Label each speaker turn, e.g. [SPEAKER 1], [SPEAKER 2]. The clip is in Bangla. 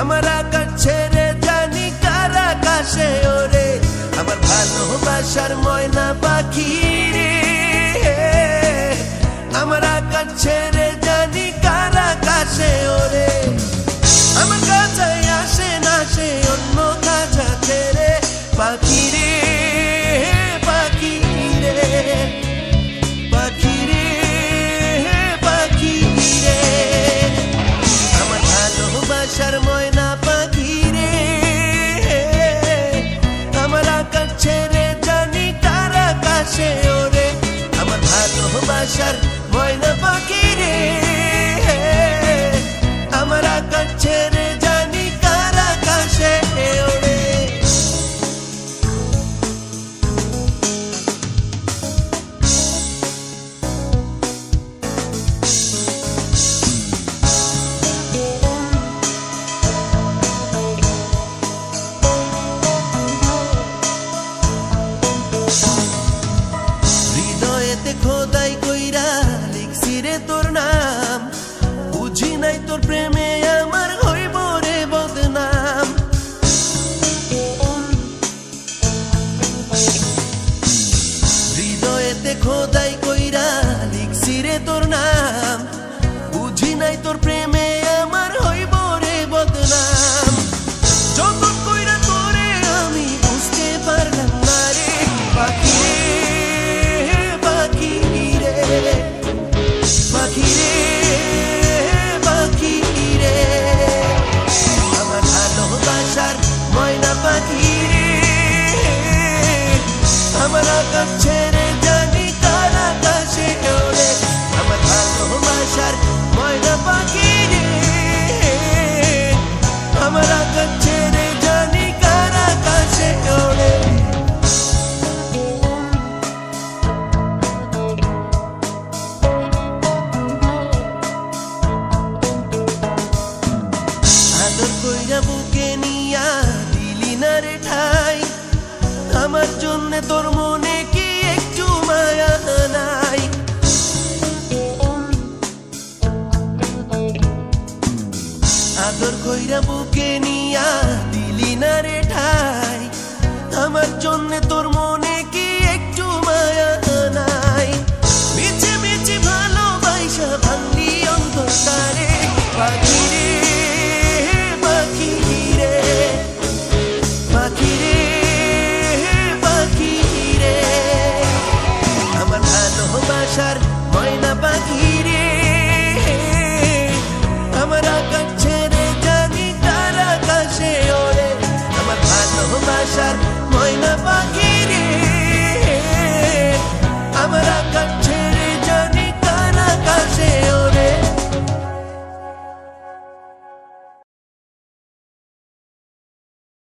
[SPEAKER 1] আমার আকাশ ছেড়ে জানি কার আকাশে ওরে আমার ভালোবাসার ময়না পাখি রে আমার আকাশ ছেড়ে জানি কার আকাশে ওরে আমার কাছে আসে না সে অন্য কাছে ছেড়ে পাখি রে পাখি রে পাখি রে পাখি রে আমার ভালোবাসার ময়না পাখি রে আমার আকাশ ছেড়ে জানি কার আকাশে ওরে আমার ভালোবাসার ময়না পাখি রে আমার আকাশ ছেড়ে জানি কার আকাশে ওরে হৃদয়েতে খোদাই কইরা লিখছি রে তোর নাম বুঝি নাই তোর প্রেমে আমার হইব রে বদনাম হৃদয়েতে খোদাই কইরা লিখছি রে তোর নাম বুঝি নাই তোর প্রেমে আমার হইব রে বদনাম যতন কইরা তোরে আমি বুঝতে পারলাম না রে পাখি রে পাখি রে পাখি রে পাখি রে আমার ভালোবাসার ময়না পাখি রে আমার আকাশ ছেড়ে জানি কার আকাশে ওরে আমার ভালোবাসার ময়না পাখি রে আমার আকাশ ছেড়ে জানি কার আকাশে ওরে আদর কইরা বুকে নিয়া দিলি না রে ঠাই আমার জন্য তোর মনে কি একটু মায়া নাই আদর কইরা বুকে নিয়া দিলি না রে ঠাই আমার জন্য তোর